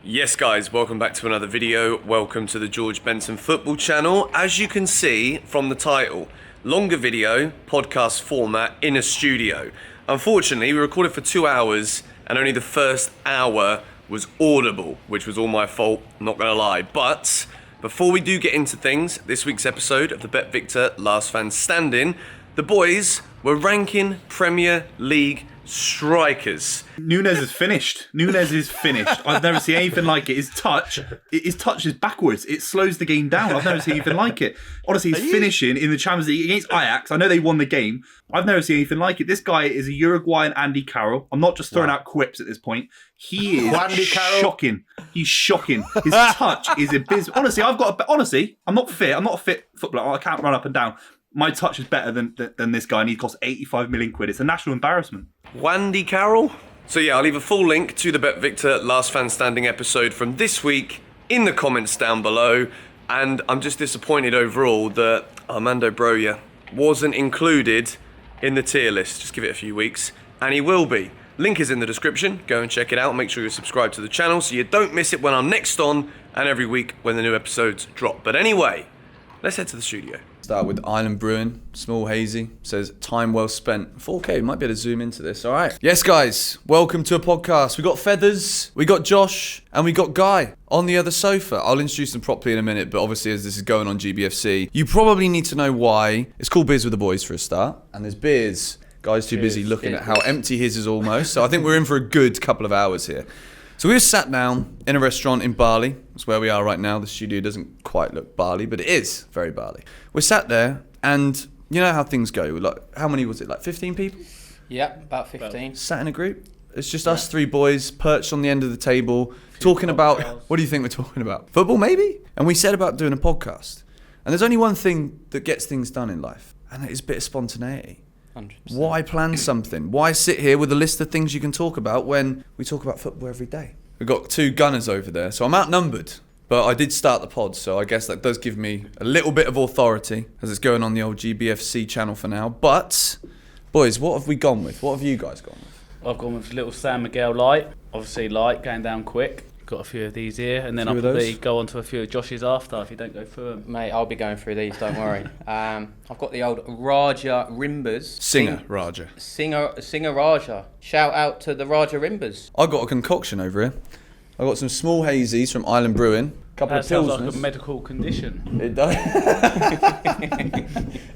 Yes guys, welcome back to another video. Welcome to the George Benson football channel. As you can see from the title, longer video, podcast format in a studio. Unfortunately, we recorded for 2 hours and only the first hour was audible, which was all my fault, not gonna lie. But before we do get into things, this week's episode of the BetVictor Last Man Standing, the boys were ranking Premier League strikers. Nunes is finished. I've never seen anything like it. His touch is backwards. It slows the game down. I've never seen anything like it. Honestly, he's finishing in the Champions League against Ajax. I know they won the game. I've never seen anything like it. This guy is a Uruguayan Andy Carroll. I'm not just throwing out quips at this point. He is shocking. He's shocking. His touch is abysmal. Honestly, I'm not fit. I'm not a fit footballer. I can't run up and down. My touch is better than this guy, and he costs 85 million quid. It's a national embarrassment. Wandy Carroll? So yeah, I'll leave a full link to the BetVictor Last Man Standing episode from this week in the comments down below. And I'm just disappointed overall that Armando Broja wasn't included in the tier list. Just give it a few weeks, and he will be. Link is in the description. Go and check it out. Make sure you're subscribed to the channel so you don't miss it when I'm next on and every week when the new episodes drop. But anyway, let's head to the studio. Start with Island Brewing, Small Hazy, says time well spent. 4K, might be able to zoom into this, all right. Yes, guys, welcome to a podcast. We got Feathers, we got Josh, and we got Guy on the other sofa. I'll introduce them properly in a minute, but obviously as this is going on GBFC, you probably need to know why. It's called Beers with the Boys for a start, and there's beers. Guy's too busy looking at how empty his is almost, so I think we're in for a good couple of hours here. So we were sat down in a restaurant in Bali. That's where we are right now. The studio doesn't quite look Bali, but it is very Bali. We're sat there, and you know how things go. Like, how many was it? Like 15 people? Yeah, about 15. Sat in a group. It's just us three boys perched on the end of the table, talking about, what do you think we're talking about? Football, maybe? And we said about doing a podcast. And there's only one thing that gets things done in life, and it is a bit of spontaneity. 100%. Why plan something? Why sit here with a list of things you can talk about when we talk about football every day? We've got two gunners over there, so I'm outnumbered. But I did start the pod, so I guess that does give me a little bit of authority as it's going on the old GBFC channel for now. But, boys, what have we gone with? What have you guys gone with? I've gone with little San Miguel light. Obviously light, going down quick. Got a few of these here, and then I'll probably go on to a few of Josh's after if you don't go through them. Mate, I'll be going through these, don't worry. I've got the old Raja Rimbas. Raja. Singer Raja. Shout out to the Raja Rimbas. I got a concoction over here. I got some Small Hazies from Island Brewing. Couple That of sounds Pilsners. like a medical condition. It does.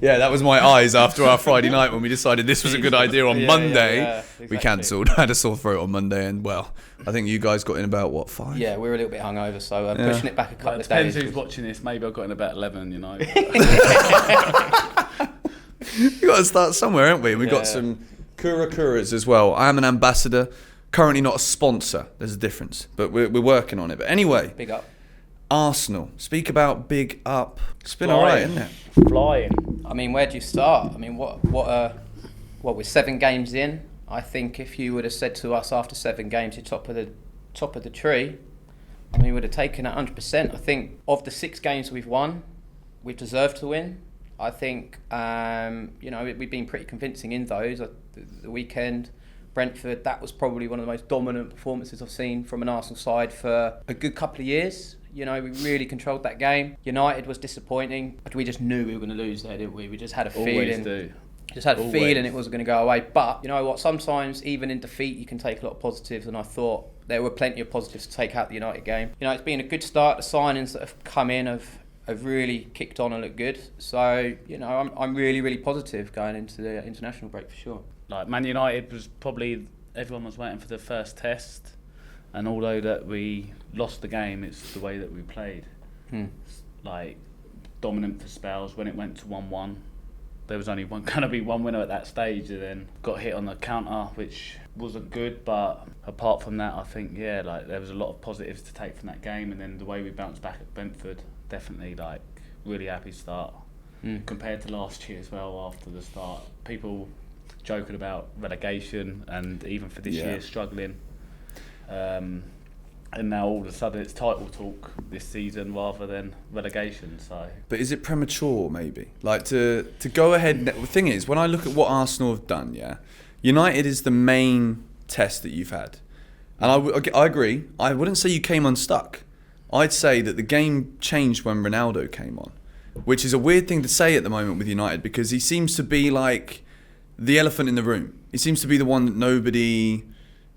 Yeah, that was my eyes after our Friday night when we decided this was a good idea on Monday. Yeah, exactly. We cancelled. I had a sore throat on Monday, and well, I think you guys got in about, what, 5? Yeah, we were a little bit hungover, so pushing it back a couple Well, of depends days. who's watching this. Maybe I got in about 11, you know. We've got to start somewhere, haven't we? And we've got Yeah. some Kuras as well. I am an ambassador, currently not a sponsor. There's a difference, but we're working on it. But anyway, Big up. Arsenal. Speak about big up. It's been all right, isn't it? Flying. I mean, where do you start? I mean, what we're 7 games in. I think if you would have said to us after 7 games, you're top of the tree, I mean, we would have taken it 100%. I think of the 6 games we've won, we've deserved to win. I think, we've been pretty convincing in those. The weekend, Brentford, that was probably one of the most dominant performances I've seen from an Arsenal side for a good couple of years. You know, we really controlled that game. United was disappointing, but we just knew we were going to lose there, didn't we? We just had a feeling. Always do. Just had a feeling it wasn't going to go away. But you know what? Sometimes even in defeat, you can take a lot of positives. And I thought there were plenty of positives to take out the United game. You know, it's been a good start. The signings that have come in have really kicked on and looked good. So you know, I'm really, really positive going into the international break for sure. Like Man United was probably, everyone was waiting for the first test. And although that we lost the game, it's the way that we played. Like, dominant for spells. When it went to 1-1, there was only going to be one winner at that stage, and then got hit on the counter, which wasn't good. But apart from that, I think, there was a lot of positives to take from that game. And then the way we bounced back at Brentford, definitely, really happy start. Compared to last year as well, after the start. People joking about relegation, and even for this year, struggling. And now all of a sudden it's title talk this season rather than relegation. So, but is it premature maybe? Like to go ahead? The thing is, when I look at what Arsenal have done, United is the main test that you've had. And I agree. I wouldn't say you came unstuck. I'd say that the game changed when Ronaldo came on, which is a weird thing to say at the moment with United because he seems to be like the elephant in the room. He seems to be the one that nobody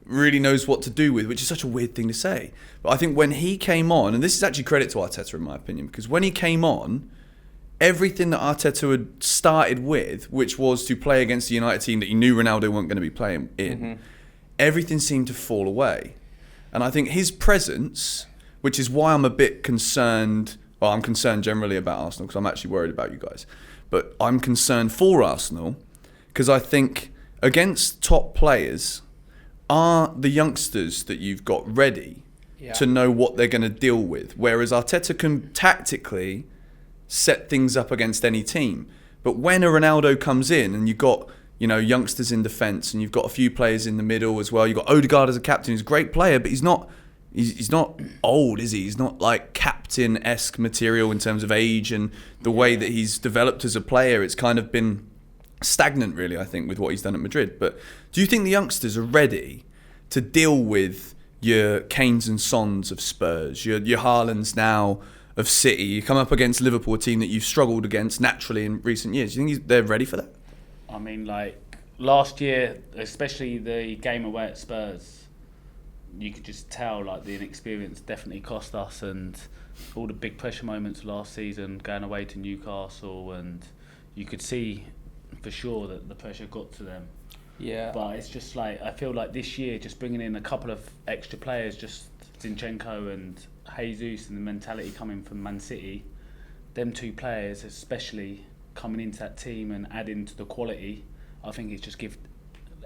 really knows what to do with, which is such a weird thing to say. But I think when he came on, and this is actually credit to Arteta in my opinion, because when he came on, everything that Arteta had started with, which was to play against the United team that he knew Ronaldo weren't going to be playing in, everything seemed to fall away. And I think his presence, which is why I'm a bit concerned, well, I'm concerned generally about Arsenal because I'm actually worried about you guys, but I'm concerned for Arsenal because I think against top players, are the youngsters that you've got ready to know what they're going to deal with? Whereas Arteta can tactically set things up against any team. But when a Ronaldo comes in and you've got, youngsters in defence and you've got a few players in the middle as well, you've got Odegaard as a captain, he's a great player, but he's not old, is he? He's not like captain-esque material in terms of age and the way that he's developed as a player. It's kind of been stagnant, really, I think, with what he's done at Madrid. But do you think the youngsters are ready to deal with your Kanes and Sons of Spurs, your Haalands now of City? You come up against Liverpool, a team that you've struggled against naturally in recent years. Do you think they're ready for that? I mean, like last year, especially the game away at Spurs, you could just tell like the inexperience definitely cost us, and all the big pressure moments last season going away to Newcastle, and you could see for sure that the pressure got to them. Yeah. But it's just like, I feel like this year, just bringing in a couple of extra players, just Zinchenko and Jesus, and the mentality coming from Man City, them two players especially coming into that team and adding to the quality, I think it's just give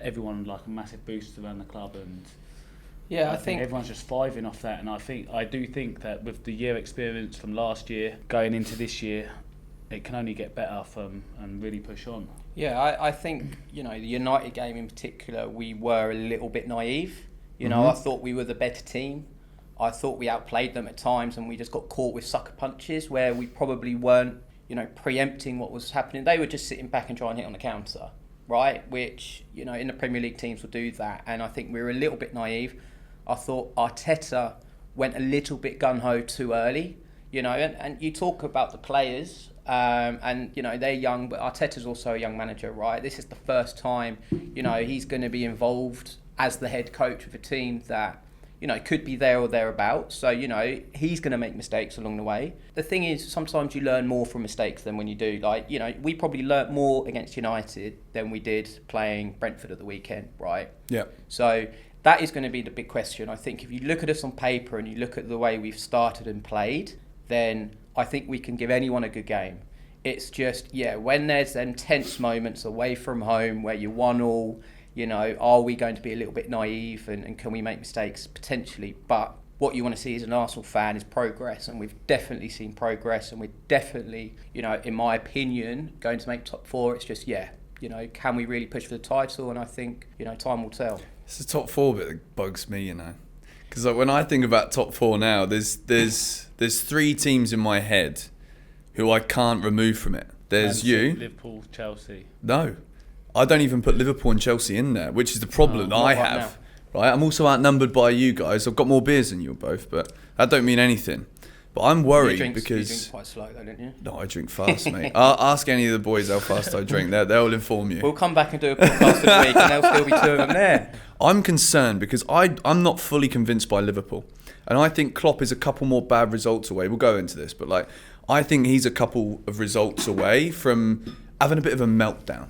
everyone like a massive boost around the club. And I think everyone's just thriving off that. And I do think that with the year experience from last year going into this year, it can only get better and really push on. Yeah, I think, the United game in particular, we were a little bit naive. I thought we were the better team. I thought we outplayed them at times and we just got caught with sucker punches where we probably weren't, preempting what was happening. They were just sitting back and trying to hit on the counter, right? Which, in the Premier League teams will do that. And I think we were a little bit naive. I thought Arteta went a little bit gung-ho too early, and you talk about the players, and they're young, but Arteta's also a young manager, right? This is the first time he's going to be involved as the head coach of a team that could be there or thereabouts. So he's going to make mistakes along the way. The thing is, sometimes you learn more from mistakes than when you do. We probably learnt more against United than we did playing Brentford at the weekend, right? Yeah. So that is going to be the big question. I think if you look at us on paper and you look at the way we've started and played, then I think we can give anyone a good game. It's just, when there's then tense moments away from home where you're 1-1, are we going to be a little bit naive and can we make mistakes? Potentially. But what you want to see as an Arsenal fan is progress, and we've definitely seen progress, and we're definitely, in my opinion, going to make top 4. It's just, can we really push for the title? And I think, time will tell. It's the top 4 bit that bugs me, because when I think about top 4 now, there's 3 teams in my head who I can't remove from it. There's you, Liverpool, Chelsea. No, I don't even put Liverpool and Chelsea in there, which is the problem that I have. Right, I'm also outnumbered by you guys. I've got more beers than you both, but that don't mean anything. But I'm worried because you drink quite slow, though, don't you? No, I drink fast, mate. Ask any of the boys how fast I drink. They'll inform you. We'll come back and do a podcast of the week, and there'll still be 2 of them there. I'm concerned because I'm not fully convinced by Liverpool, and I think Klopp is a couple more bad results away. We'll go into this, but I think he's a couple of results away from having a bit of a meltdown.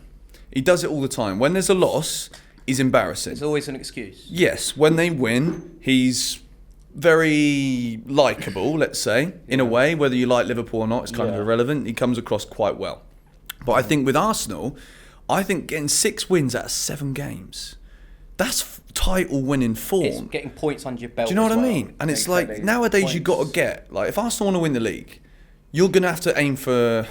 He does it all the time. When there's a loss, he's embarrassing. There's always an excuse. Yes, when they win, he's very likeable, let's say, in a way. Whether you like Liverpool or not, it's kind of irrelevant. He comes across quite well. But I think with Arsenal, getting 6 wins out of 7 games, that's title-winning form. It's getting points under your belt. Do you know what I mean? And it's nowadays you've got to get, if Arsenal want to win the league, you're going to have to aim for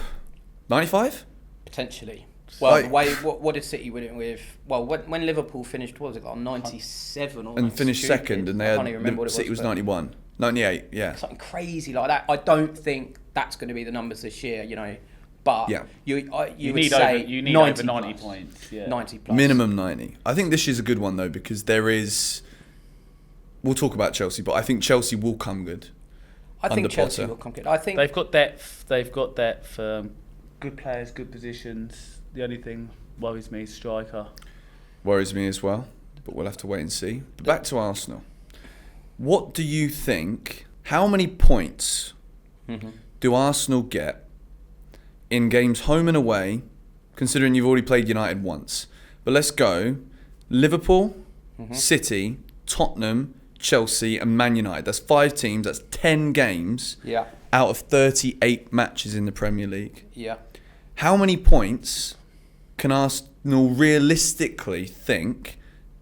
95? Potentially. Well, what did City win it with? Well, when Liverpool finished, what was it, 97 or and finished stupid. second, and they had City was 91, 98, yeah. Something crazy like that. I don't think that's going to be the numbers this year, But you need over 90 points. Yeah. 90 plus. Minimum 90. I think this year's a good one though because there is we'll talk about Chelsea, but I think Chelsea will come good. I think under Chelsea Potter. will come good. I think They've got depth. Good players, good positions. The only thing worries me is striker. Worries me as well, but we'll have to wait and see. But back to Arsenal. What do you think? How many points do Arsenal get in games home and away, considering you've already played United once? But let's go Liverpool, City, Tottenham, Chelsea and Man United. That's 5 teams. That's 10 games out of 38 matches in the Premier League. Yeah. How many points can Arsenal realistically think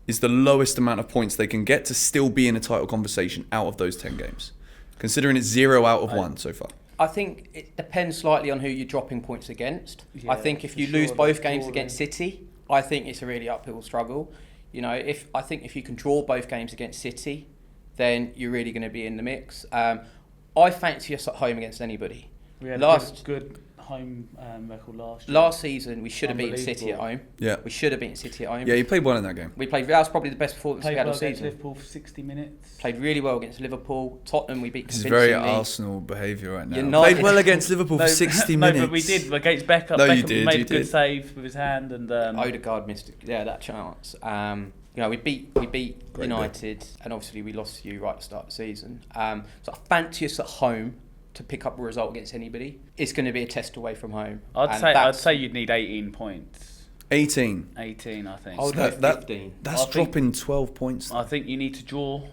is the lowest amount of points they can get to still be in a title conversation out of those 10 games? Considering it's 0 out of 1 so far. I think it depends slightly on who you're dropping points against. Yeah, I think if you lose both games against City, I think it's a really uphill struggle. You know, if you can draw both games against City, then you're really going to be in the mix. I fancy us at home against anybody. We had a good home record last year. Last season, we should have beaten City at home. Yeah. We should have beaten City at home. Yeah, you played well in that game. That was probably the best performance we had all season. Liverpool for 60 minutes. Played really well against Liverpool. Tottenham, we beat This is convincingly. very Arsenal behaviour right now. United- Played well against Liverpool for 60 minutes. No, but we did against Beckham. No, you Beckham did, made you a good did. save with his hand, and Odegaard missed that chance. You know, we beat Great United, and obviously we lost to you right at the start of the season. So I fancy us at home to pick up a result against anybody. It's going to be a test away from home. I'd say you'd need 18 points. 18. 18, I think. I would go 15. That's I think- dropping 12 points. I think you need to draw.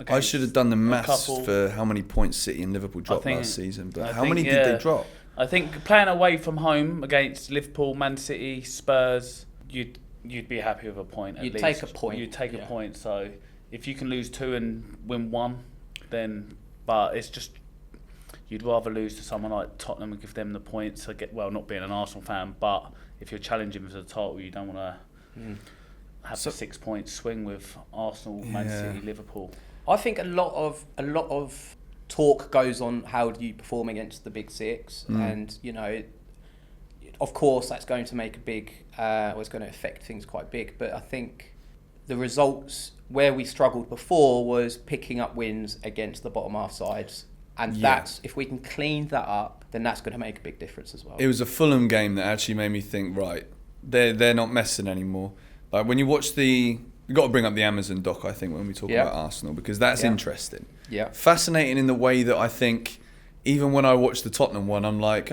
I should have done the maths couple. for how many points City and Liverpool dropped think- last season. But I how think, many did yeah. they drop? I think playing away from home against Liverpool, Man City, Spurs, you'd be happy with a point. At You'd least. take a point, You'd take yeah. a point. So if you can lose 2 and win 1, then. But it's just you'd rather lose to someone like Tottenham and give them the points. Not being an Arsenal fan, but if you're challenging for the title, you don't want to have a 6 point swing with Arsenal, Man City, Liverpool. I think a lot of talk goes on how do you perform against the big six, and you know, of course that's going to make a big, it's going to affect things quite big. But I think the results where we struggled before was picking up wins against the bottom half sides, and that's if we can clean that up, then that's going to make a big difference as well. It was a Fulham game that actually made me think, right, they're not messing anymore. Like when you watch you've got to bring up the Amazon doc, I think, when we talk about Arsenal, because that's interesting. Yeah. Fascinating in the way that I think, even when I watch the Tottenham one, I'm like,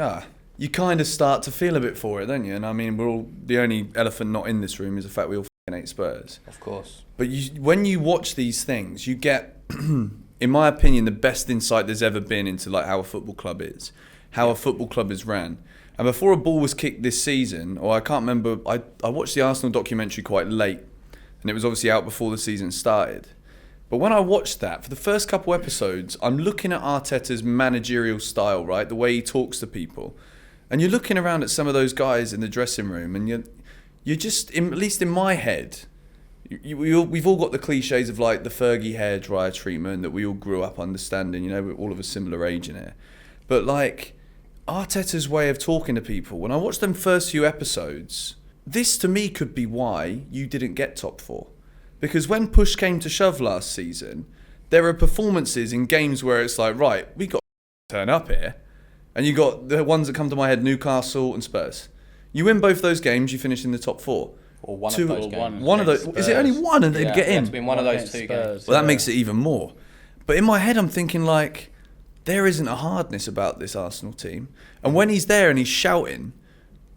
you kind of start to feel a bit for it, don't you? And I mean, we're all, the only elephant not in this room is the fact we all hate Spurs. Of course. But when you watch these things, you get, in my opinion, the best insight there's ever been into like how a football club is, how a football club is ran. And before a ball was kicked this season, or I can't remember, I watched the Arsenal documentary quite late, and it was obviously out before the season started. But when I watched that, for the first couple episodes, I'm looking at Arteta's managerial style, right? The way he talks to people. And you're looking around at some of those guys in the dressing room, and you're just, at least in my head, we've all got the cliches of like the Fergie hairdryer treatment that we all grew up understanding, you know, we're all of a similar age in here. But like, Arteta's way of talking to people, when I watched them first few episodes, this to me could be why you didn't get top 4. Because when push came to shove last season, there are performances in games where it's like, right, we got to turn up here. And you got the ones that come to my head, Newcastle and Spurs. You win both those games, you finish in the top 4. Or one of those games. One of those. Is it only one and they'd get in? It's been one of those Against 2 Spurs. games. Well, that makes it even more. But in my head, I'm thinking like, there isn't a hardness about this Arsenal team. And when he's there and he's shouting,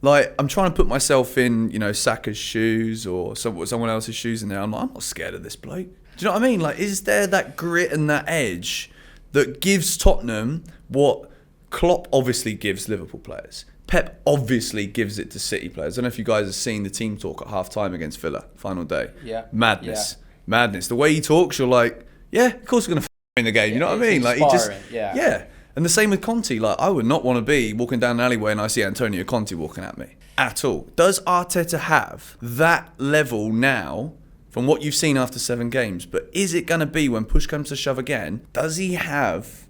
like, I'm trying to put myself in, you know, Saka's shoes or someone else's shoes in there. I'm like, I'm not scared of this bloke. Do you know what I mean? Like, is there that grit and that edge that gives Tottenham what Klopp obviously gives Liverpool players? Pep obviously gives it to City players. I don't know if you guys have seen the team talk at half-time against Villa, final day. Yeah. Madness. The way he talks, you're like, yeah, of course we're going to win the game. You know what I mean? Like, he just, yeah. And the same with Conte. Like, I would not want to be walking down an alleyway and I see Antonio Conte walking at me at all. Does Arteta have that level now from what you've seen after 7 games? But is it going to be, when push comes to shove again, does he have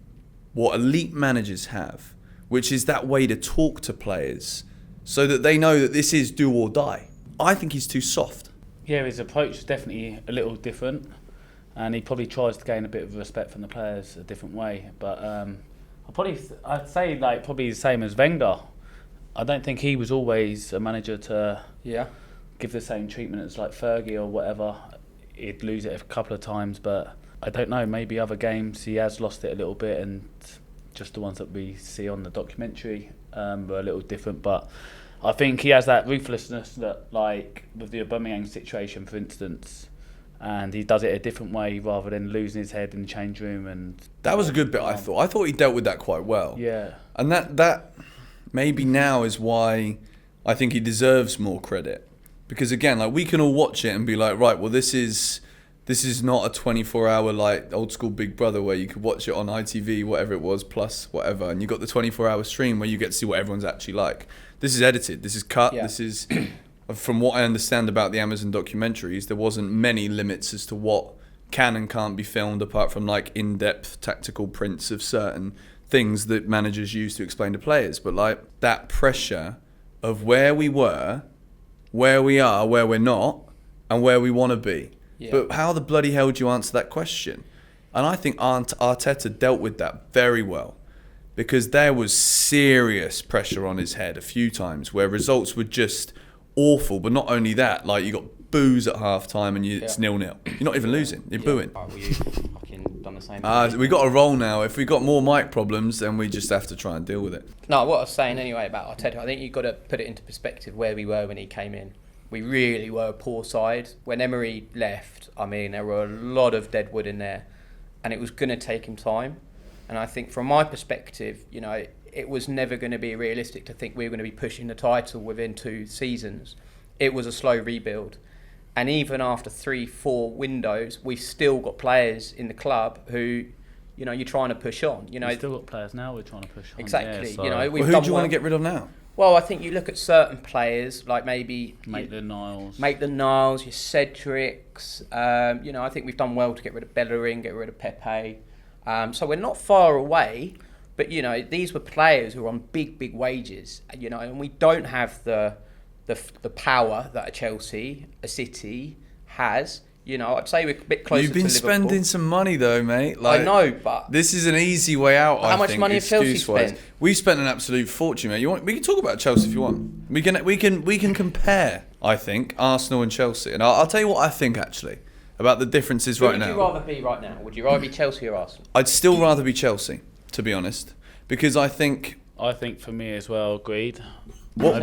what elite managers have, which is that way to talk to players so that they know that this is do or die? I think he's too soft. Yeah, his approach is definitely a little different. and he probably tries to gain a bit of respect from the players a different way. But I'd say like probably the same as Wenger. I don't think he was always a manager to give the same treatment as like Fergie or whatever. He'd lose it a couple of times, but I don't know, maybe other games he has lost it a little bit, and just the ones that we see on the documentary were a little different. But I think he has that ruthlessness that, like with the Aubameyang situation, for instance, and he does it a different way rather than losing his head in the change room. And that was a good bit, I thought he dealt with that quite well. Yeah. And that maybe now is why I think he deserves more credit. Because again, like we can all watch it and be like, right, well this is not a 24-hour like old school Big Brother where you could watch it on ITV, whatever it was, plus whatever, and you got the 24-hour stream where you get to see what everyone's actually like. This is edited, this is cut, this is, from what I understand about the Amazon documentaries, there wasn't many limits as to what can and can't be filmed apart from like in-depth tactical prints of certain things that managers use to explain to players. But like that pressure of where we were, where we are, where we're not, and where we want to be. Yeah. But how the bloody hell do you answer that question? And I think Arteta dealt with that very well, because there was serious pressure on his head a few times where results were just awful. But not only that, like you got boos at half time and it's 0-0. You're not even losing, you're booing. Well, you fucking done the same thing. We got a roll now. If we got more mic problems, then we just have to try and deal with it. No, what I was saying anyway about Arteta, I think you've got to put it into perspective where we were when he came in. We really were a poor side. When Emery left, I mean, there were a lot of dead wood in there, and it was going to take him time. And I think from my perspective, you know, it was never going to be realistic to think we were going to be pushing the title within 2 seasons. It was a slow rebuild. And even after 3-4 windows, we've still got players in the club who, you know, you're trying to push on. You know, we've still got players now we're trying to push on. Exactly. Yeah, so. You know, who do you want to get rid of now? Well, I think you look at certain players, like maybe Maitland-Niles, your Cedrics. You know, I think we've done well to get rid of Bellerin, get rid of Pepe. So we're not far away, but you know, these were players who were on big wages. You know, and we don't have the power that a Chelsea, a City has. You know, I'd say we're a bit closer to Liverpool. You've been spending some money though, mate. Like, I know, but this is an easy way out. How much money have Chelsea spent? We've spent an absolute fortune, mate. We can talk about Chelsea if you want. We can compare. I think Arsenal and Chelsea, and I'll tell you what I think actually about the differences right now. Who would you rather be right now? Would you rather be Chelsea or Arsenal? I'd still rather be Chelsea, to be honest, because I think for me as well. Agreed. What?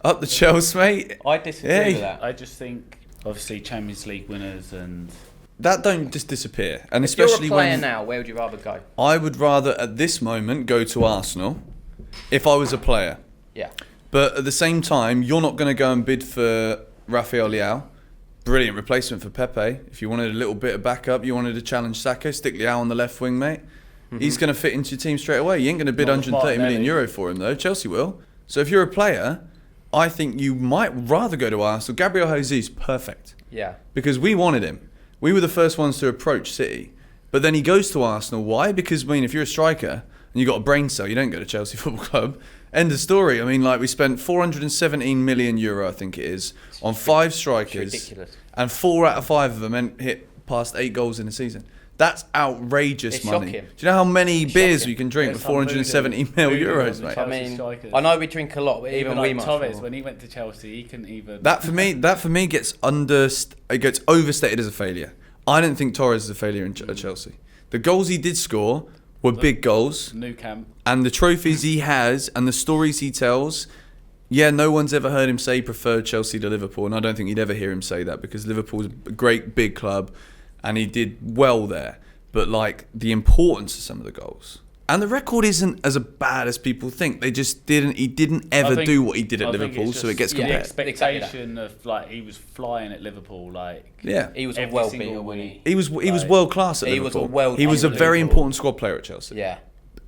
Up the Chelsea, mate. I disagree with that. I just think. Obviously, Champions League winners and that don't just disappear. And if especially you're a player now, where would you rather go? I would rather at this moment go to Arsenal if I was a player. Yeah. But at the same time, you're not going to go and bid for Rafael Leao. Brilliant replacement for Pepe. If you wanted a little bit of backup, you wanted to challenge Saka, stick Leao on the left wing, mate. Mm-hmm. He's going to fit into your team straight away. You ain't going to bid 130 million euro for him, though. Chelsea will. So if you're a player, I think you might rather go to Arsenal. Gabriel Jesus, perfect. Yeah. Because we wanted him. We were the first ones to approach City. But then he goes to Arsenal. Why? Because, I mean, if you're a striker and you got a brain cell, you don't go to Chelsea Football Club. End of story. I mean, like, we spent 417 million euro, I think it is, on 5 strikers. It's ridiculous. And 4 out of 5 of them hit past 8 goals in a season. That's outrageous it's money. Shocking. Do you know how many beers you can drink with 470 mil euros, mate? I mean, I know we drink a lot, but even we must. Torres, when he went to Chelsea, he couldn't even. That for me gets overstated as a failure. I don't think Torres is a failure at Chelsea. The goals he did score were big goals. New camp. And the trophies he has and the stories he tells. Yeah, no one's ever heard him say he preferred Chelsea to Liverpool, and I don't think you'd ever hear him say that because Liverpool's a great big club. And he did well there. But, like, the importance of some of the goals. And the record isn't as bad as people think. He didn't ever do what he did at Liverpool, so it gets compared. The expectation of, like, he was flying at Liverpool, like... Yeah. He was a well-beaten winner. He was world-class at Liverpool. He was a very important squad player at Chelsea. Yeah.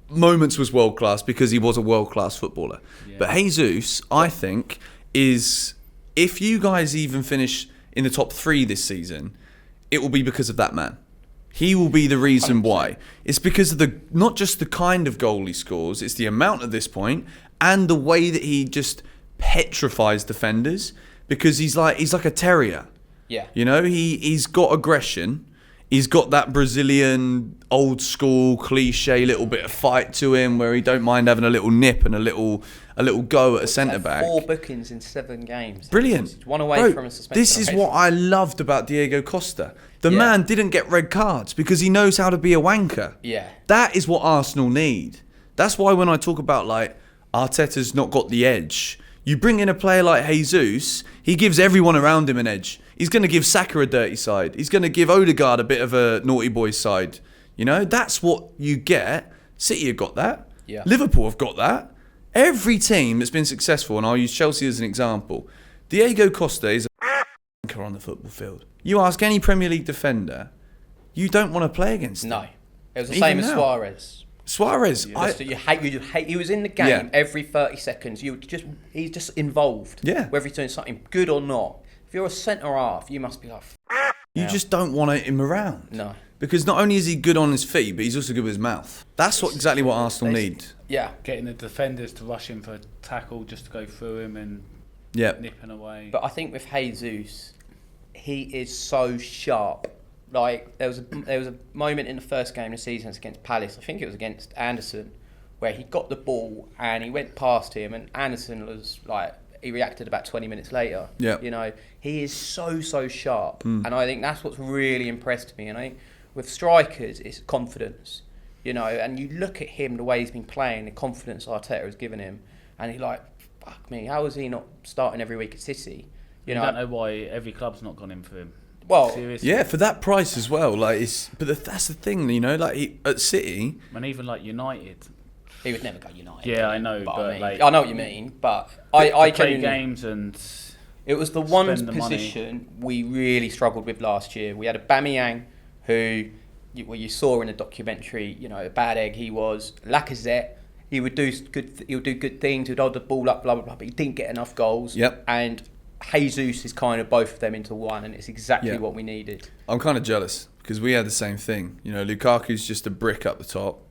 Moments was world-class because he was a world-class footballer. Yeah. But Jesus, I think, is... If you guys even finish in the top 3 this season... It will be because of that man. He will be the reason 100%. Why. It's because of not just the kind of goal he scores, it's the amount at this point and the way that he just petrifies defenders because he's like a terrier. Yeah. You know, he's got aggression He's got that Brazilian old school cliche little bit of fight to him where he don't mind having a little nip and a little go at a centre back. 4 bookings in 7 games. Brilliant. He's one away Bro, from a suspension. this is what I loved about Diego Costa. The man didn't get red cards because he knows how to be a wanker. Yeah. That is what Arsenal need. That's why when I talk about like Arteta's not got the edge, you bring in a player like Jesus, he gives everyone around him an edge. He's going to give Saka a dirty side. He's going to give Odegaard a bit of a naughty boy side. You know, that's what you get. City have got that. Yeah. Liverpool have got that. Every team that's been successful, and I'll use Chelsea as an example, Diego Costa is a anchor on the football field. You ask any Premier League defender, you don't want to play against him. No. It was the Even same as now. Suarez. Suarez, You hate. He was in the game Yeah. every 30 seconds. He's just involved. Yeah. Whether he's doing something good or not. If you're a centre half, you must be like. you just don't want him around. No. Because not only is he good on his feet, but he's also good with his mouth. That's exactly what Arsenal need. Yeah. Getting the defenders to rush in for a tackle just to go through him and Yeah. nipping away. But I think with Jesus, he is so sharp. Like there was a moment in the first game of the season against Palace. I think it was against Anderson, where he got the ball and he went past him, and Anderson was like, he reacted about 20 minutes later. Yeah. You know, he is so sharp, and I think that's what's really impressed me. And I think with strikers, it's confidence. You know, and you look at him, the way he's been playing, the confidence Arteta has given him, and he's like, fuck me, how is he not starting every week at City? You don't know why every club's not gone in for him. Well, Seriously. Yeah, for that price as well. Like, that's the thing, you know. Like at City, And even like United. he would never go United. Yeah, I know, But but I mean, like, I know what you mean, but I play genuinely, games and it was the one spend the money. position we really struggled with last year. We had a Aubameyang who, you saw in the documentary, you know, a bad egg he was. Lacazette, he would do good things, he'd hold the ball up, blah blah blah, but he didn't get enough goals. Yep. And Jesus is kind of both of them into one, and it's exactly Yeah. what we needed. I'm kind of jealous because we had the same thing. You know, Lukaku's just a brick up the top.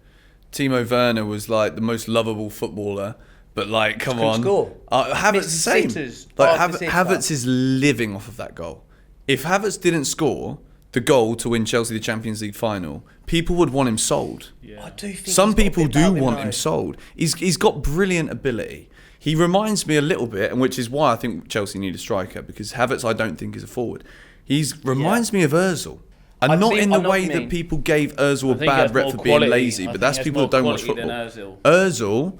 Timo Werner was like the most lovable footballer, but like, come couldn't on, score. Havertz the same. Sitters, Like hard to sit Havertz is living off of that goal. If Havertz didn't score the goal to win Chelsea the Champions League final, people would want him sold. yeah. I do think Some he's got a people bit do about him, want though. him sold. He's got brilliant ability. He reminds me a little bit, and which is why I think Chelsea need a striker, because Havertz I don't think is a forward. Reminds me of Ozil. And I've not seen- in I the know what way you that mean. people gave Ozil I a think he bad has rep more for being quality. lazy, I but think that's he has people that more don't watch quality football. than Ozil,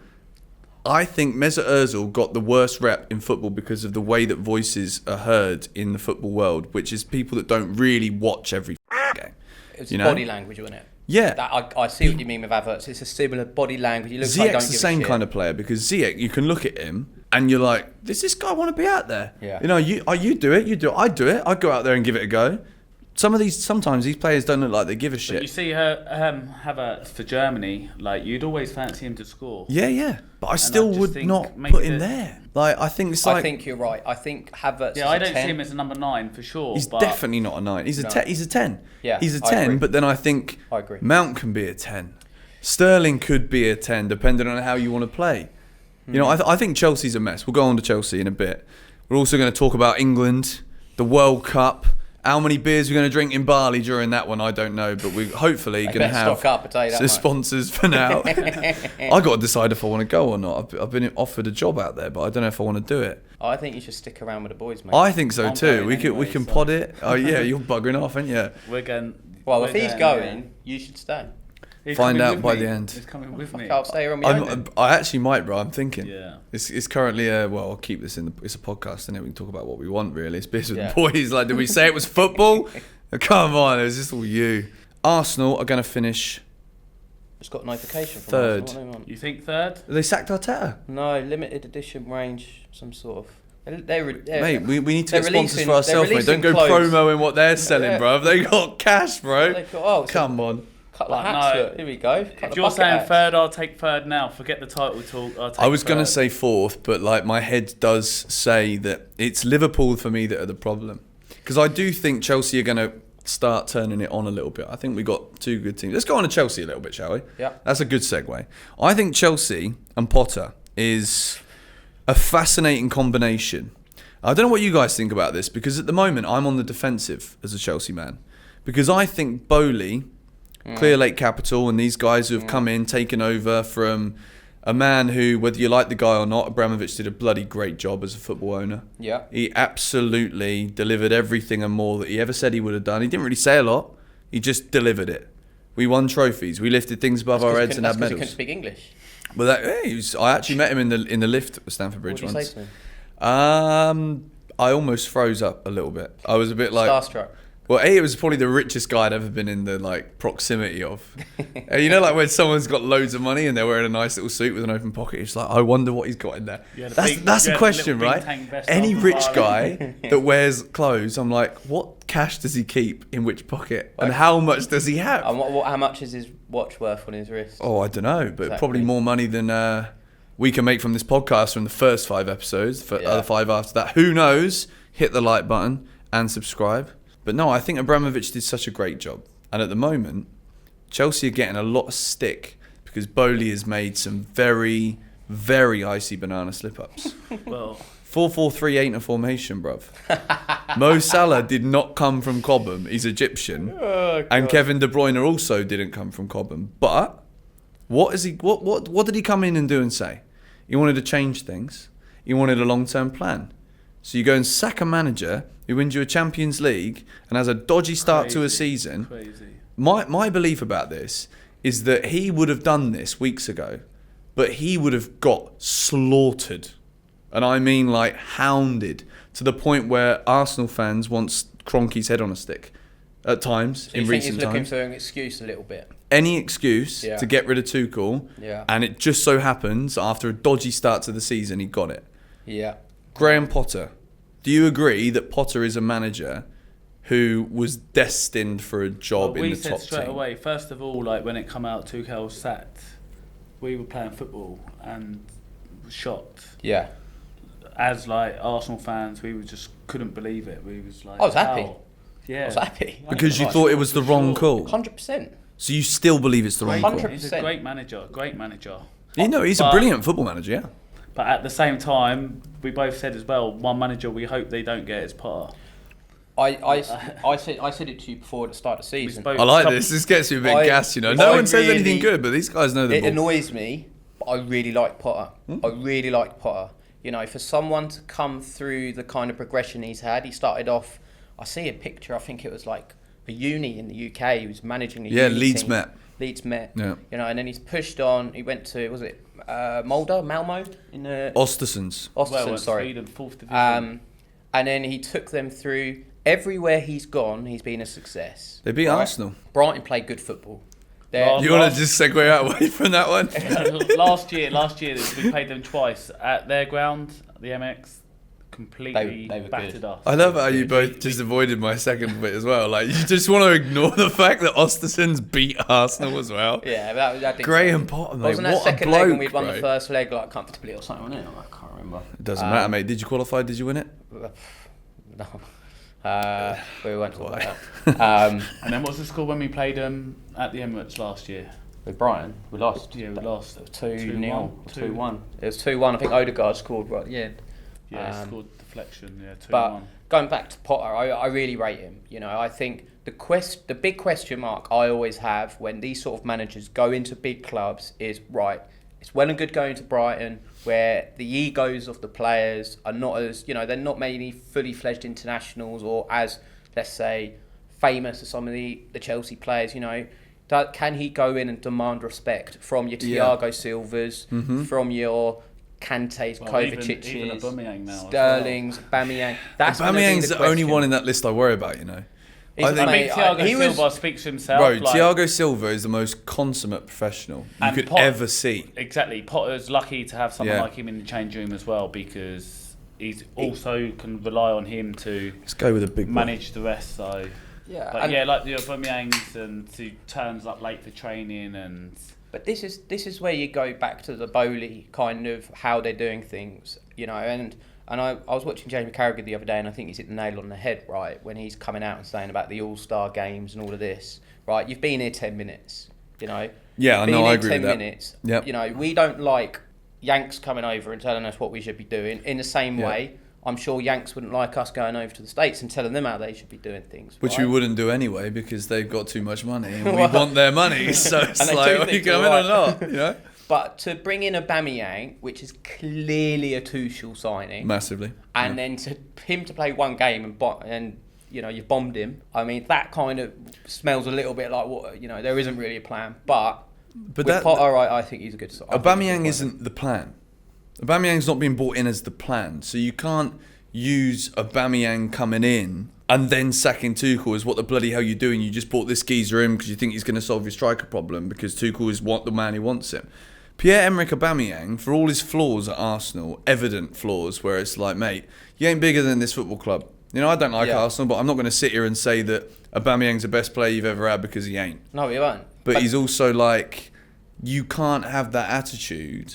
I think Mesut Ozil got the worst rep in football because of the way that voices are heard in the football world, which is people that don't really watch every game. It's You know? body language, wasn't it? Yeah. That, I see what you mean with Havertz. It's a similar body language. He looks like don't Ziyech's give the a same shit. kind of player because Ziyech, you can look at him and you're like, does this guy want to be out there? Yeah. You know, you do it, I do it, I'd go out there and give it a go. Sometimes these players don't look like they give a But shit. you see her Havertz for Germany, like you'd always fancy him to score. Yeah. But I still just would think not maybe put him the- there. Like, I think it's like... I think you're right. I think Havertz Yeah, is I a don't 10. see him as a number 9 for sure. He's but definitely not a 9. He's a No. 10. He's a 10. Yeah, He's a I 10, agree. but then I think I agree. Mount can be a 10. Sterling could be a 10, depending on how you want to play. You know, I think Chelsea's a mess. We'll go on to Chelsea in a bit. We're also going to talk about England, the World Cup. How many beers we're going to drink in Bali during that one, I don't know. But we're hopefully They going to better have stock up, I tell you that some much. sponsors for now. I got to decide if I want to go or not. I've been offered a job out there, but I don't know if I want to do it. I think you should stick around with the boys, mate. I think so I'm too. going We anyway, can so- pod it. Oh yeah, you're buggering off, aren't you? we're going. well, we're if he's going, you should stay. He's Find coming out with by me. the end. He's coming with me. I'll stay here on my own. then. I actually might, bro. I'm thinking. Yeah. It's currently well, I'll keep this in. It's a podcast, and then we can talk about what we want. Really, it's beers with Yeah. the boys. Like, did we say it was football? Come on, it was just all you. Arsenal are going to finish. Just got a notification from Third. Arsenal. What do they want? You think third? They sacked Arteta. No, limited edition range, some sort of. They're Mate, we need to they're get sponsors releasing- for ourselves, they're mate. Don't go releasing clothes. promoing what they're selling, Yeah. bro. They got cash, bro. They've got, oh, it's Come on. a couple of Like, hats. no. Look, here we go. Couple If of you're bucket saying hats. third, I'll take third now. Forget the title talk. I'll take I was going to third. say fourth, but like my head does say that it's Liverpool for me that are the problem. Because I do think Chelsea are going to start turning it on a little bit. I think we got two good teams. Let's go on to Chelsea a little bit, shall we? Yeah. That's a good segue. I think Chelsea and Potter is a fascinating combination. I don't know what you guys think about this, because at the moment I'm on the defensive as a Chelsea man. Because I think Boley, Clear Lake Capital, and these guys who have come in, taken over from a man who, whether you like the guy or not, Abramovich did a bloody great job as a football owner. Yeah. He absolutely delivered everything and more that he ever said he would have done. He didn't really say a lot. He just delivered it. We won trophies. We lifted things above our heads and had That's because he medals. couldn't speak English. Well, I actually met him in the lift at Stamford Bridge What did you once. say to him? I almost froze up a little bit. I was a bit like Starstruck. Well, it was probably the richest guy I'd ever been in the proximity of. You know, like when someone's got loads of money and they're wearing a nice little suit with an open pocket. It's like, I wonder what he's got in there. That's the question, right? Any rich guy that wears clothes, I'm like, what cash does he keep in which pocket, and how much does he have? And how much is his watch worth on his wrist? Oh, I don't know, but Exactly. probably more money than we can make from this podcast from the first 5 episodes. The other 5 after that, who knows? Hit the like button and subscribe. But no, I think Abramovich did such a great job. And at the moment, Chelsea are getting a lot of stick because Boley has made some very, very icy banana slip-ups. Well, 4-4-3 ain't a formation, bruv. Mo Salah did not come from Cobham. He's Egyptian. And Kevin De Bruyne also didn't come from Cobham. But what did he come in and do and say? He wanted to change things. He wanted a long-term plan. So you go and sack a manager who wins you a Champions League and has a dodgy start to a season. Crazy. My belief about this is that he would have done this weeks ago, but he would have got slaughtered. And I mean like hounded to the point where Arsenal fans want Kroenke's head on a stick at times So in you think recent he's looking times. for an excuse a little bit? Any excuse Yeah. to get rid of Tuchel, Yeah. and it just so happens after a dodgy start to the season he got it. Yeah. Graham Potter. Do you agree that Potter is a manager who was destined for a job in we the said top straight team? away, first of all, like when it come out Tuchel was sacked, we were playing football and shocked. Yeah. As like Arsenal fans, we just couldn't believe it. We was like, I was happy. how? Yeah. I was happy. Because you thought it was the wrong call. 100%. So you still believe it's the wrong call? 100%. He's a great manager, great manager. You know, he's a But- brilliant football manager, yeah. But at the same time, we both said as well, one manager we hope they don't get is Potter. I said it to you before at the start of the season. spoke- I like Some- this. This gets you a bit I- gassed, you know. I No one says anything really- good, but these guys know the It ball. annoys me, but I really like Potter. I really like Potter. You know, for someone to come through the kind of progression he's had, he started off. I see a picture. I think it was like a uni in the UK. He was managing a uni Leeds team. Met. Leeds Met. Yeah. You know, and then he's pushed on. He went to Malmo in the Ostersons. Ostersund, sorry. Sweden, 4th division. And then he took them through everywhere he's gone. He's been a success. They beat Right? Arsenal. Brighton played good football. Last- You want to just segue out away from that one? last year we played them twice at their ground, the MX. Completely They were battered good. us. I love how you We- both just avoided my second bit as well. Like, you just want to ignore the fact that Ostersons beat Arsenal as well. Yeah, that didn't Graham Potter, mate. Wasn't that What a second leg bloke, and we'd won bro. the first leg like comfortably or something, wasn't it? I can't remember. It doesn't matter, mate. Did you qualify? Did you win it? No. We won't talk about that. And then what's the score when we played them at the Emirates last year? With Brighton, we lost. Yeah, we lost 2-0, 2-1. 2-1. It was 2-1. I think Odegaard scored right at the end. Yeah, scored deflection. Yeah, 2-1. But going back to Potter, I really rate him. You know, I think the big question mark I always have when these sort of managers go into big clubs is, right, it's well and good going to Brighton where the egos of the players are not as, you know, they're not maybe fully fledged internationals or as, let's say, famous as some of the Chelsea players, you know. Can he go in and demand respect from your Thiago Silvas, from your Kante's, Well, Kovacic's, even Aubameyang now as Sterling's, Aubameyang? That's gonna be Aubameyang's the only question. one in that list I worry about, you know. He's- I think- mate, Thiago he was- Silva speaks for himself. Bro, like, Thiago Silva is the most consummate professional you And could Potter- ever see. Exactly. Potter's lucky to have someone Yeah. like him in the change room as well because he's also can rely on him to Let's go with a big one. manage the rest. So, Yeah, but and- yeah, like the Aubameyangs and who turns up late for training and But this is where you go back to the Boley kind of how they're doing things, you know. And I was watching Jamie Carragher the other day, and I think he's hit the nail on the head, right, when he's coming out and saying about the All-Star games and all of this, right? You've been here 10 minutes, you know. Yeah, I Been know, here I agree 10 with that. minutes. Yep. You know, we don't like Yanks coming over and telling us what we should be doing. In the same Yeah. way, I'm sure Yanks wouldn't like us going over to the States and telling them how they should be doing things. Which right? we wouldn't do anyway because they've got too much money and we want their money. So it's And they like, do are you things coming all or right. not? You know? But to bring in Aubameyang, which is clearly a Tuchel signing, Massively. and then to him to play one game and you know, you've bombed him. I mean, that kind of smells a little bit like what, you know, there isn't really a plan. But with that, Potter, I think he's a good sign. Aubameyang isn't the plan. Aubameyang's not being brought in as the plan. So you can't use Aubameyang coming in and then sacking Tuchel as what the bloody hell you're doing. You just brought this geezer in because you think he's going to solve your striker problem because Tuchel is the man who wants him. Pierre-Emerick Aubameyang, for all his flaws at Arsenal, evident flaws, where it's like, mate, you ain't bigger than this football club. You know, I don't like Arsenal, but I'm not going to sit here and say that Aubameyang's the best player you've ever had because he ain't. No, he won't. But he's also like, you can't have that attitude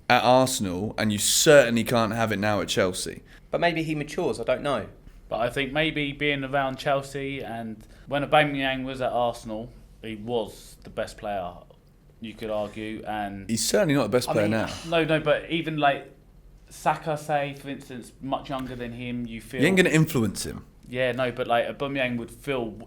at Arsenal, and you certainly can't have it now at Chelsea. But maybe he matures, I don't know. But I think maybe being around Chelsea, and when Aubameyang was at Arsenal, he was the best player, you could argue. And He's certainly not the best player now. No, but even like Saka, say, for instance, much younger than him, you feel... You ain't going to influence him. Yeah, no, but like Aubameyang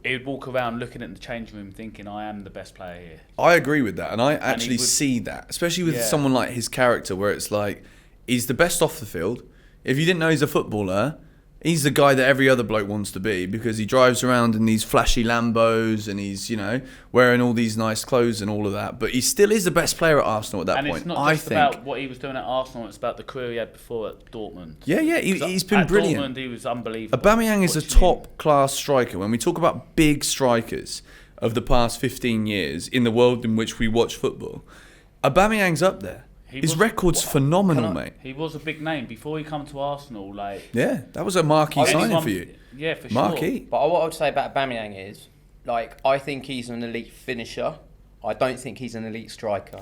he'd walk around looking at the changing room thinking, I am the best player here. I agree with that, and I actually see that, especially with someone like his character, where it's like, he's the best off the field. If you didn't know he's a footballer, he's the guy that every other bloke wants to be because he drives around in these flashy Lambos and he's, you know, wearing all these nice clothes and all of that. But he still is the best player at Arsenal at that point. And it's not just about what he was doing at Arsenal, it's about the career he had before at Dortmund. Yeah, he's been brilliant. At Dortmund, he was unbelievable. Aubameyang is a top-class striker. When we talk about big strikers of the past 15 years in the world in which we watch football, Aubameyang's up there. His record's phenomenal, mate. He was a big name before he come to Arsenal. Like, yeah, that was a marquee signing for you. Yeah, for marquee. sure. But what I would say about Aubameyang is, like, I think he's an elite finisher. I don't think he's an elite striker,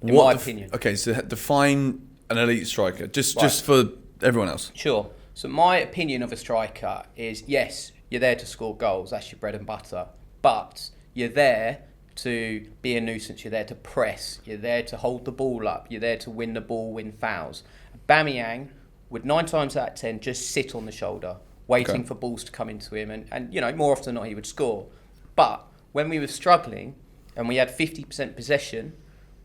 in my opinion. Okay, so define an elite striker, just for everyone else. Sure. So my opinion of a striker is, yes, you're there to score goals. That's your bread and butter. But you're there to be a nuisance, you're there to press, you're there to hold the ball up, you're there to win the ball, win fouls. Aubameyang would 9 times out of 10 just sit on the shoulder, waiting for balls to come into him, and you know, more often than not he would score. But when we were struggling and we had 50% possession,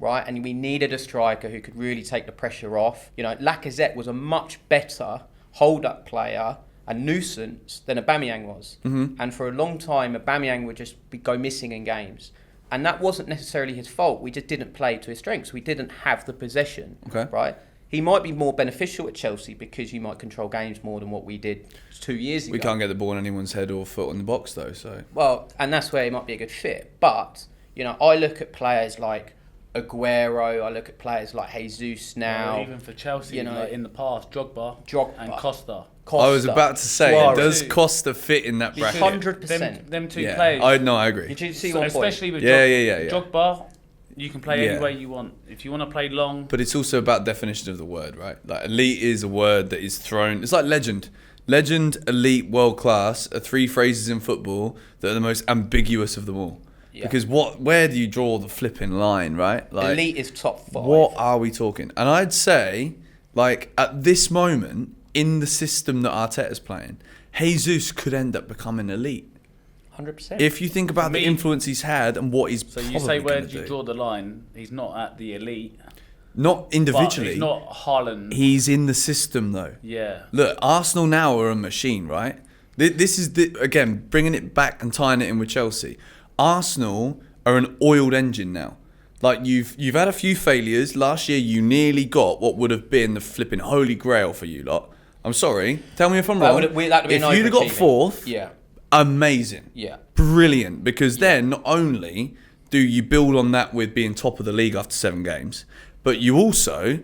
right, and we needed a striker who could really take the pressure off, you know, Lacazette was a much better hold-up player, a nuisance, than Aubameyang was. Mm-hmm. And for a long time, Aubameyang would just go missing in games. And that wasn't necessarily his fault. We just didn't play to his strengths. We didn't have the possession, right? He might be more beneficial at Chelsea because you might control games more than what we did 2 years ago. We can't get the ball in anyone's head or foot in the box, though. So well, and that's where he might be a good fit. But, you know, I look at players like Aguero, I look at players like Jesus now. Well, even for Chelsea, you know, like in the past, Drogba and Costa. I was about to say, Suarez. does Costa fit in that bracket? 100%. Them two players. I agree. Did you see So one point? especially with Yeah. Drogba, you can play any way you want. If you want to play long. But it's also about definition of the word, right? Like elite is a word that is thrown. It's like legend. Legend, elite, world class are 3 phrases in football that are the most ambiguous of them all. Yeah. Because where do you draw the flipping line, right? Like, elite is top 5. What are we talking? And I'd say, like, at this moment, in the system that Arteta's playing, Jesus could end up becoming elite. 100%. If you think about the influence he's had and what he's So probably you say where do do. you draw the line? He's not at the elite. Not individually. But he's not Haaland. He's in the system, though. Yeah. Look, Arsenal now are a machine, right? This is, again, bringing it back and tying it in with Chelsea. Arsenal are an oiled engine now. Like, you've had a few failures. Last year, you nearly got what would have been the flipping holy grail for you lot. I'm sorry. Tell me if I'm wrong. That would have been if you'd have got 4th, amazing. Yeah. Brilliant. Because then, not only do you build on that with being top of the league after 7 games, but you also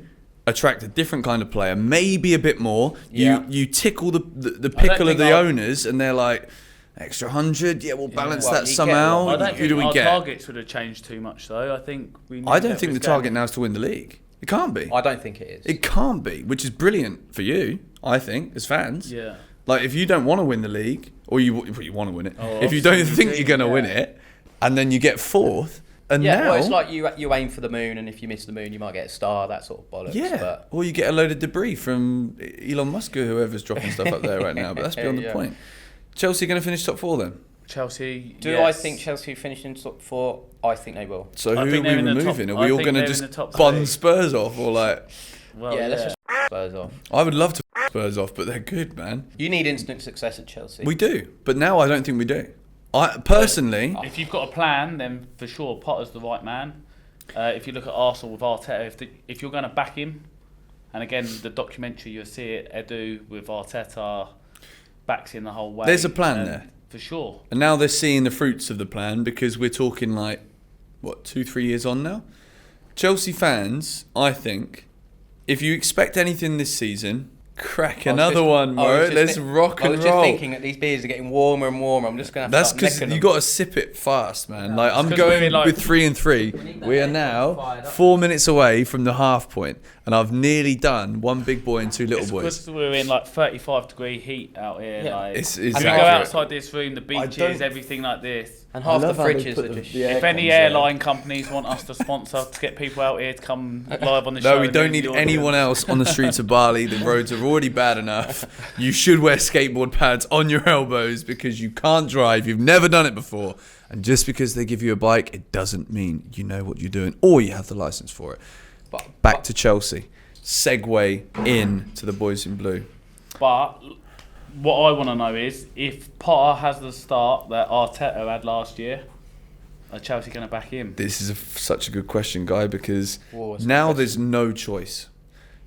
attract a different kind of player, maybe a bit more. You tickle the pickle of the owners, and they're like, extra 100, we'll balance that somehow. I don't Who do think we our get? targets would have changed too much, though. I think I don't think the target now is to win the league. It can't be. I don't think it is. It can't be, which is brilliant for you, I think, as fans. Yeah. Like, if you don't want to win the league, or you want to win it, if you don't think you're going to win it, and then you get 4th, And Yeah, now, well, it's like you aim for the moon, and if you miss the moon, you might get a star. That sort of bollocks. yeah, But or you get a load of debris from Elon Musk or whoever's dropping stuff up there right now. But that's beyond the point. Chelsea going to finish top 4 then? Chelsea. do yes. I think Chelsea finish in top 4? I think they will. So I who are think we they're in the removing? top- Are we I all think going to they're in just the top bun 6. Spurs off, or like? Well, Yeah, let's just Spurs off. I would love to Spurs off, but they're good, man. You need instant success at Chelsea. We do, but now I don't think we do. I personally, If you've got a plan, then for sure Potter's the right man. If you look at Arsenal with Arteta, if you're going to back him, and again the documentary you'll see it, Edu with Arteta backs him the whole way. There's a plan there. For sure. and now they're seeing the fruits of the plan because we're talking like, what, 2-3 years on now? Chelsea fans, I think, if you expect anything this season, crack another one, bro. Let's rock and I was roll. just thinking that these beers are getting warmer and warmer. I'm just going to have That's to because start necking you them. got to sip it fast, man. Like I'm 'cause going we're like- with 3 and 3. We are now 4 minutes away from the half point, and I've nearly done one big boy and 2 little It's boys. because we're in like 35-degree heat out here. Yeah. Like, It's and we go accurate. outside this room, the beaches, don't- everything like this. And half the love how they fridges put are the- just the shit. air If any cons there. airline companies want us to sponsor to get people out here to come live on the show. No, we and don't do need the anyone audience. else on the streets of Bali. The roads are already bad enough. You should wear skateboard pads on your elbows because you can't drive. You've never done it before. And just because they give you a bike, it doesn't mean you know what you're doing or you have the license for it. Back to Chelsea. Segue in to the boys in blue. But what I want to know is if Potter has the start that Arteta had last year, are Chelsea going to back him? This is such a good question, Guy, because Whoa, it's a now good there's no choice.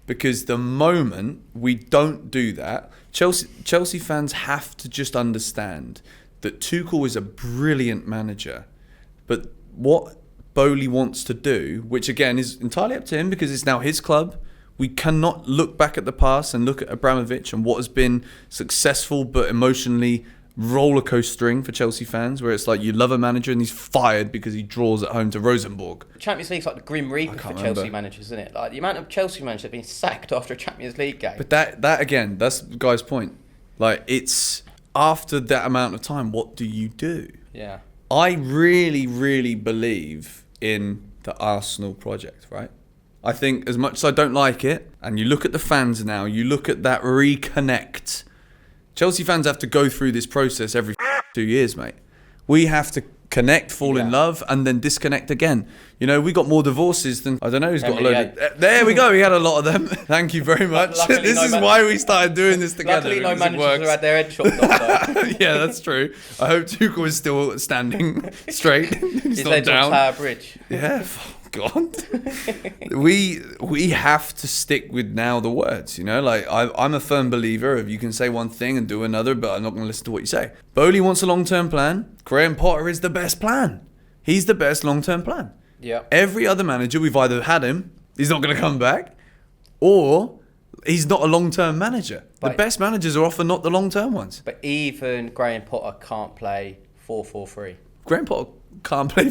Because the moment we don't do that, Chelsea fans have to just understand that Tuchel is a brilliant manager. But what Boley wants to do, which again is entirely up to him because it's now his club, we cannot look back at the past and look at Abramovich and what has been successful but emotionally roller coastering for Chelsea fans, where it's like you love a manager and he's fired because he draws at home to Rosenborg. Champions League's like the Grim Reaper for can't Chelsea remember. managers, isn't it? Like the amount of Chelsea managers that have been sacked after a Champions League game. But that again, that's the guy's point. Like, it's after that amount of time, what do you do? Yeah. I really, really believe in the Arsenal project, right? I think as much as I don't like it, and you look at the fans now, you look at that reconnect. Chelsea fans have to go through this process every 2 years, mate. We have to connect, fall in love, and then disconnect again. You know, we got more divorces than, I don't know who's got a load of... There we go, we had a lot of them. Thank you very much. Luckily This no is man- why we started doing this together. Luckily, no because it managers works. have had their head chopped off, though. Yeah, that's true. I hope Tuchel is still standing straight. He's His not head's on down. Tower Bridge. Yeah, God. we have to stick with now the words, you know? Like, I'm a firm believer of you can say one thing and do another, but I'm not going to listen to what you say. Boley wants a long-term plan. Graham Potter is the best plan. He's the best long-term plan. Yeah. Every other manager, we've either had him, he's not going to come back, or he's not a long-term manager. The But- best managers are often not the long-term ones. But even Graham Potter can't play 4-4-3. Graham Potter can't play.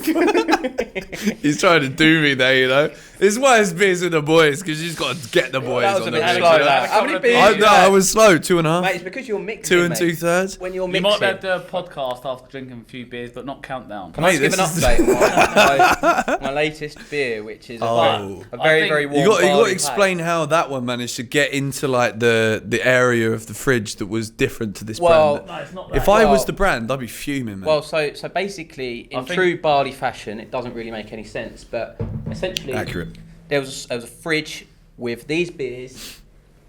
He's trying to do me there, you know. This is why it's beers with the boys, because you just got to get the boys That was on a the bit pitch, slow, you know? that. How many beers? I was slow, 2.5. Mate, it's because you're mixing. 2 and mate. 2/3. When you're You mixing. might have the podcast after drinking a few beers, but not countdown. Can I Mate, just give an this is- update on my latest beer, which is Oh. a very, I think very warm You got to barley explain how that one managed to get into like the area of the fridge that was different to this Well, brand. No, it's not that. If I was well- the brand, I'd be fuming, man. Well, so basically, in I think- true barley fashion, it doesn't really make any sense. But essentially, Accurate. There was a fridge with these beers,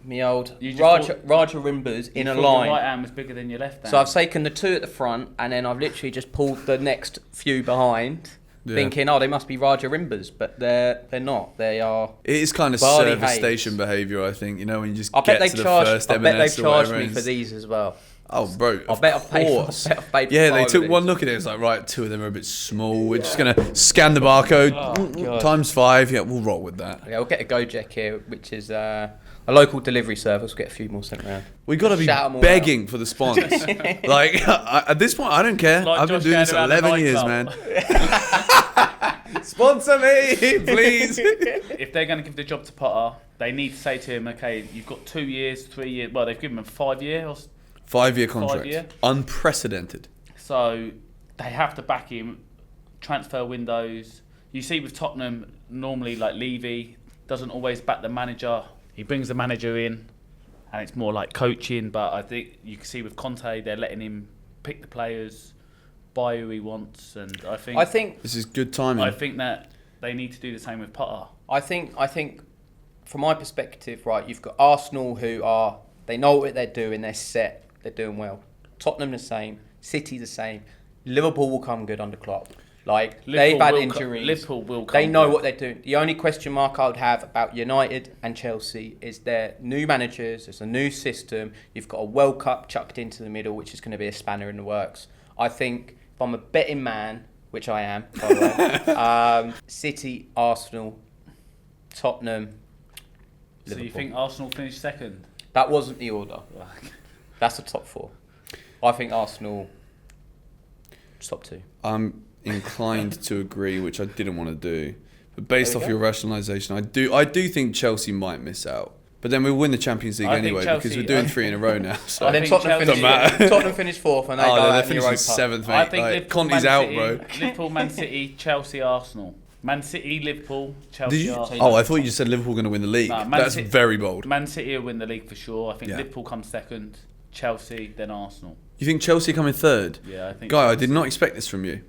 me old You just Raja Rimbas in You a thought line. Your right hand was bigger than your left hand. So I've taken the two at the front, and then I've literally just pulled the next few behind, Yeah. thinking, oh, they must be Raja Rimbas, but they're not. They are. It is kind of barley service haze. station behaviour, I think. You know, when you just I bet get they've to the charged. first I bet M&S they've or charged whatever, me and for it's- these as well. Oh, bro. I bet I've paid. course. I bet I've paid for Yeah, they 5 took of one these. look at it. It's like, right, 2 of them are a bit small. We're just going to scan the barcode God. times 5. Yeah, we'll roll with that. Yeah, we'll get a Gojek here, which is a local delivery service. We'll get a few more sent around. We've got to be Shout 'em all begging for the sponsors. Like, at this point, I don't care. Like I've been Josh doing this going around the 11 years, nightclub. man. Sponsor me, please. If they're going to give the job to Potter, they need to say to him, okay, you've got 2 years, 3 years. Well, they've given him a 5 year, 5-year contract. 5 year. Unprecedented. so they have to back him. Transfer windows. you see with Tottenham, normally like Levy doesn't always back the manager. He brings the manager in, and it's more like coaching. But I think you can see with Conte, they're letting him pick the players, buy who he wants, and I think this is good timing. I think that they need to do the same with Potter. I think from my perspective, right, you've got Arsenal they know what they're doing, they're set, they're doing well. Tottenham the same, City the same. Liverpool will come good under Klopp. Like, they've had injuries. Liverpool will come They know good. what they're doing. The only question mark I would have about United and Chelsea is their new managers, it's a new system. You've got a World Cup chucked into the middle, which is going to be a spanner in the works. I think if I'm a betting man, which I am, by the way, City, Arsenal, Tottenham, So Liverpool. you think Arsenal finish second? That wasn't the order. That's the top 4. I think Arsenal top 2. I'm inclined to agree, which I didn't want to do. But based There we off go. your rationalisation, I do think Chelsea might miss out. But then we'll win the Champions League I think anyway Chelsea- because we're doing 3 in a row now. So. I And then think Tottenham Chelsea- finished, Tottenham finished 4th and they go Oh, out they're in Europa. finishing 7th, mate. I think Like, Liverpool, Conte's Man out, City, bro. Liverpool, Man City, Chelsea, Arsenal. Man City, Liverpool, Chelsea, Did you? Arsenal. Oh, I thought you just said Liverpool going to win the league. Nah, Man That's City- very bold. Man City will win the league for sure. I think Yeah. Liverpool comes second, Chelsea, then Arsenal. You think Chelsea coming third? Yeah, I think. Guy, I Chelsea. did not expect this from you.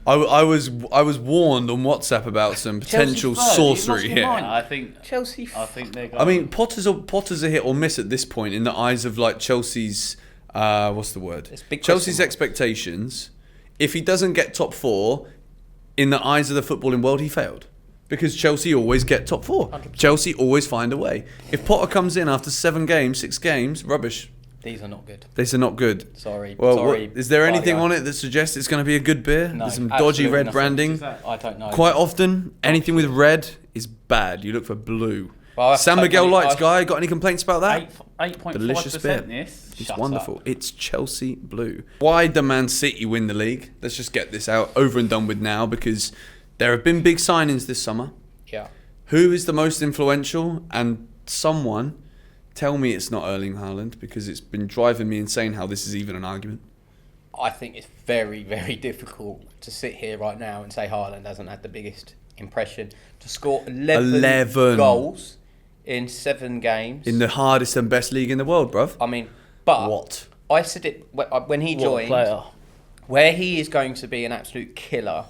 I was warned on WhatsApp about some potential third? You sorcery lost your here. mind. I think. Chelsea. I think they're. I mean, Potter's a hit or miss at this point in the eyes of like Chelsea's. What's the word? It's big Chelsea's question mark. expectations. If he doesn't get top 4, in the eyes of the footballing world, he failed. Because Chelsea always get top 4. 100%. Chelsea always find a way. If Potter comes in after 7 games, 6 games, rubbish. These are not good. These are not good. Sorry. Well, sorry. is there anything Guardiola. on it that suggests it's going to be a good beer? No, There's some absolutely dodgy red nothing. branding. I don't know. Quite often, anything with red is bad. You look for blue. Well, I have San to Miguel take Lights, money- guy, got any complaints about that? 8.5% Delicious beer. this. It's Shut wonderful. up. It's Chelsea blue. Why do Man City win the league? Let's just get this out over and done with now because there have been big signings this summer. Yeah. Who is the most influential? And someone tell me it's not Erling Haaland because it's been driving me insane how this is even an argument. I think it's very, very difficult to sit here right now and say Haaland hasn't had the biggest impression. To score 11 goals in 7 games. In the hardest and best league in the world, bruv. I mean, but What? I said it when he What a joined. player. Where he is going to be an absolute killer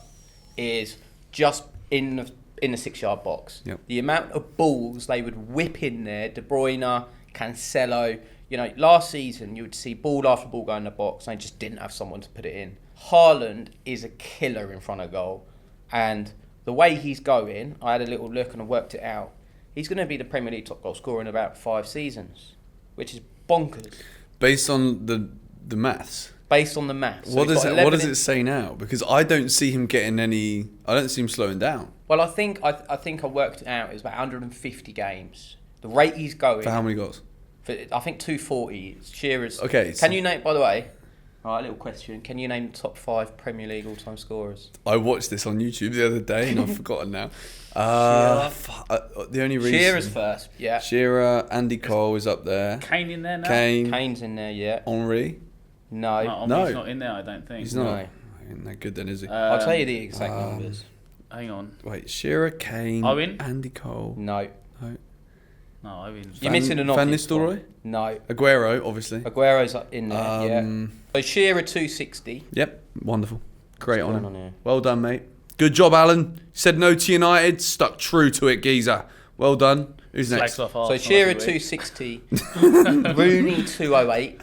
is just in the 6-yard box. Yep. The amount of balls they would whip in there, De Bruyne, Cancelo. You know, last season you would see ball after ball go in the box and they just didn't have someone to put it in. Haaland is a killer in front of goal. And the way he's going, I had a little look and I worked it out. He's going to be the Premier League top goal scorer in about 5 seasons, which is bonkers Based on the maths. based on the maths. So What he's does got it? What 11 does it say now? Because I don't see him getting any. I don't see him slowing down. Well, I think I worked it out. It was about 150 games. The rate he's going. For how many goals? I think 240. Shearer's. Okay, Can so- you name? By the way, all right, little question. Can you name the top 5 Premier League all-time scorers? I watched this on YouTube the other day and I've forgotten now. The only reason. Shearer's first. Yeah. Shearer, Andy Cole is up there. Kane in there now? Kane, Kane's in there. Yeah. Henry. No. No, No. he's not in there, I don't think. He's not. No. Ain't that good then, is he? I'll tell you the exact numbers. Hang on. Wait, Shearer, Kane, Owen? Andy Cole. No. No, Owen's. You're missing an Van obvious one. Nistelrooy? No. Aguero, obviously. Aguero's up in there. Yeah. Um, So Shearer 260. Yep, wonderful. Great on going him. on here? Well done, mate. Good job, Alan. Said no to United, stuck true to it, geezer. Well done. Who's next? Slags off So Arsenal Shearer every week. 260. Rooney 208.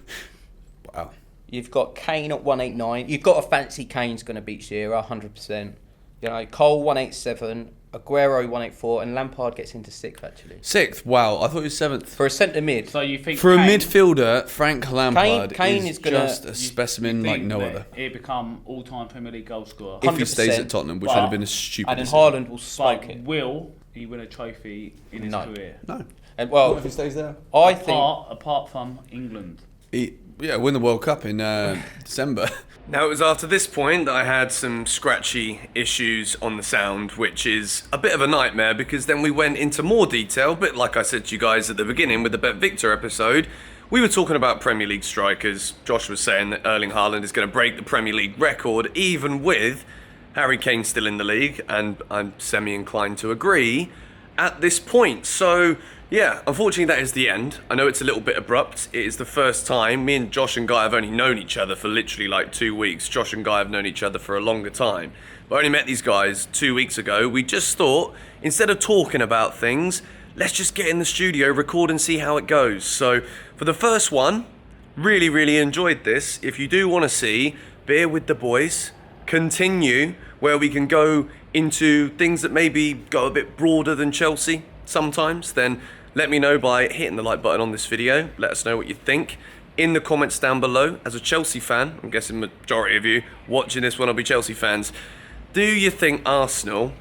Wow. You've got Kane at 189. You've got to fancy Kane's going to beat Shearer 100%. You know, Cole 187, Aguero 184, and Lampard gets into 6th actually. 6th. Wow, I thought he was 7th. For a centre mid, So you think For a Kane- midfielder, Frank Lampard Kane is is gonna- just a you specimen think like no that other. He'll become all-time Premier League goal scorer. If he stays 100%, at Tottenham, which but- would have been a stupid and then decision. Haaland will smoke But it. will he win a trophy in his No. career? No. And well, What if he stays there? I think Apart from England. Win the World Cup in December. Now, it was after this point that I had some scratchy issues on the sound, which is a bit of a nightmare because then we went into more detail. But like I said to you guys at the beginning with the BetVictor episode, we were talking about Premier League strikers. Josh was saying that Erling Haaland is going to break the Premier League record, even with Harry Kane's still in the league, and I'm semi-inclined to agree at this point. So, yeah, unfortunately that is the end. I know it's a little bit abrupt. It is the first time. Me and Josh and Guy have only known each other for literally like 2 weeks. Josh and Guy have known each other for a longer time. But I only met these guys 2 weeks ago. We just thought, instead of talking about things, let's just get in the studio, record and see how it goes. So, for the first one, really enjoyed this. If you do want to see Beer with the Boys continue, where we can go into things that maybe go a bit broader than Chelsea sometimes, then let me know by hitting the like button on this video. Let us know what you think in the comments down below. As a Chelsea fan, I'm guessing majority of you watching this one will be Chelsea fans. Do you think Arsenal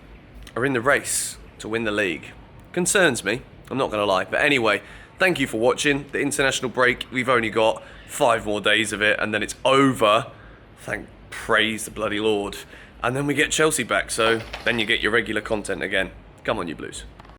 are in the race to win the league? Concerns me, I'm not going to lie. But anyway, thank you for watching the international break. We've only got 5 more days of it and then it's over. Praise the bloody Lord. And then we get Chelsea back, so then you get your regular content again. Come on, you Blues.